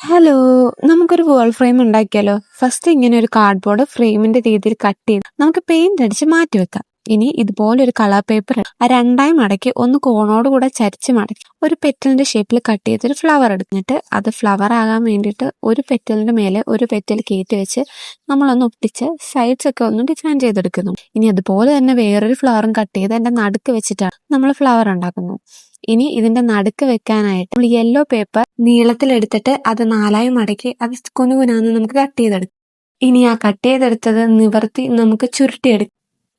Hello, നമുക്കൊരു വാൾ frame ഉണ്ടാക്കിയാലോ? First ഇങ്ങനെ ഒരു കാർഡ്ബോർഡ് ഫ്രെയിമിന്റെ രീതിയിൽ കട്ട് ചെയ്ത് നമുക്ക് പെയിന്റ് അടിച്ച് മാറ്റി വെക്കാം. ഇനി ഇതുപോലെ ഒരു കളർ പേപ്പർ ആ രണ്ടായി മടക്കി ഒന്ന് കോണോട് കൂടെ ചരിച്ച് മടക്കി ഒരു പെറ്റലിന്റെ ഷേപ്പിൽ കട്ട് ചെയ്തൊരു ഫ്ലവർ എടുത്തിട്ട് അത് ഫ്ലവർ ആകാൻ വേണ്ടിയിട്ട് ഒരു പെറ്റലിന്റെ മേലെ ഒരു പെറ്റൽ കയറ്റി വെച്ച് നമ്മളൊന്ന് ഒട്ടിച്ച് സൈഡ്സ് ഒക്കെ ഒന്ന് ഡിസൈൻ ചെയ്തെടുക്കുന്നു. ഇനി അതുപോലെ തന്നെ വേറൊരു ഫ്ലവറും കട്ട് ചെയ്ത് അതിന്റെ നടുക്ക് വെച്ചിട്ടാണ് നമ്മൾ ഫ്ലവർ ഉണ്ടാക്കുന്നത്. ഇനി ഇതിന്റെ നടുക്ക് വെക്കാനായിട്ട് നമ്മൾ യെല്ലോ പേപ്പർ നീളത്തിലെടുത്തിട്ട് അത് നാലായി മടക്കി അത് കുനുകുനാന്ന് നമുക്ക് കട്ട് ചെയ്തെടുക്കാം. ഇനി ആ കട്ട് ചെയ്തെടുത്തത് നിവർത്തി നമുക്ക് ചുരുട്ടിയെടുക്കാം.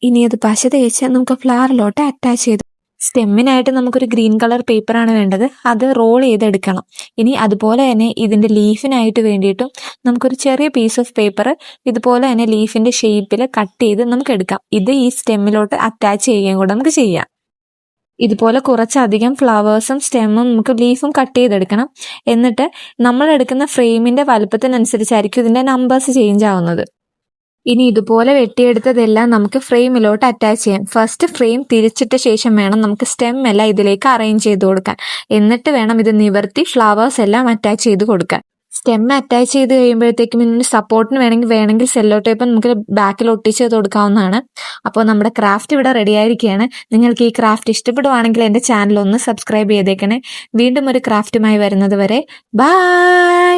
ഇനി അത് പശ തേച്ച് നമുക്ക് ഫ്ലവറിലോട്ട് അറ്റാച്ച് ചെയ്തു. സ്റ്റെമ്മിനായിട്ട് നമുക്കൊരു ഗ്രീൻ കളർ പേപ്പറാണ് വേണ്ടത്. അത് റോൾ ചെയ്തെടുക്കണം. ഇനി അതുപോലെ തന്നെ ഇതിന്റെ ലീഫിനായിട്ട് വേണ്ടിയിട്ടും നമുക്കൊരു ചെറിയ പീസ് ഓഫ് പേപ്പർ ഇതുപോലെ തന്നെ ലീഫിന്റെ ഷേപ്പിൽ കട്ട് ചെയ്ത് നമുക്ക് എടുക്കാം. ഇത് ഈ സ്റ്റെമ്മിലോട്ട് അറ്റാച്ച് ചെയ്യുകയും കൂടെ നമുക്ക് ചെയ്യാം. ഇതുപോലെ കുറച്ചധികം ഫ്ലവേഴ്സും സ്റ്റെമ്മും നമുക്ക് ലീഫും കട്ട് ചെയ്തെടുക്കണം. എന്നിട്ട് നമ്മൾ എടുക്കുന്ന ഫ്രെയിമിന്റെ വലുപ്പത്തിനനുസരിച്ചായിരിക്കും ഇതിന്റെ നമ്പേഴ്സ് ചേഞ്ച് ആവുന്നത്. ഇനി ഇതുപോലെ വെട്ടിയെടുത്തതെല്ലാം നമുക്ക് ഫ്രെയിമിലോട്ട് അറ്റാച്ച് ചെയ്യാം. ഫസ്റ്റ് ഫ്രെയിം തിരിച്ചിട്ട ശേഷം വേണം നമുക്ക് സ്റ്റെം എല്ലാം ഇതിലേക്ക് അറേഞ്ച് ചെയ്ത് കൊടുക്കാൻ. എന്നിട്ട് വേണം ഇത് നിവർത്തി ഫ്ലവേഴ്സ് എല്ലാം അറ്റാച്ച് ചെയ്ത് കൊടുക്കാൻ. സ്റ്റെം അറ്റാച്ച് ചെയ്ത് കഴിയുമ്പോഴത്തേക്കും ഇതിന് സപ്പോർട്ടിന് വേണമെങ്കിൽ സെല്ലോ ടേപ്പ് നമുക്ക് ബാക്കിൽ ഒട്ടിച്ച് കൊടുക്കാവുന്നതാണ്. അപ്പോൾ നമ്മുടെ ക്രാഫ്റ്റ് ഇവിടെ റെഡി ആയിരിക്കുകയാണ്. നിങ്ങൾക്ക് ഈ ക്രാഫ്റ്റ് ഇഷ്ടപ്പെടുവാണെങ്കിൽ എൻ്റെ ചാനൽ ഒന്ന് സബ്സ്ക്രൈബ് ചെയ്തേക്കണേ. വീണ്ടും ഒരു ക്രാഫ്റ്റുമായി വരുന്നത് വരെ ബൈ.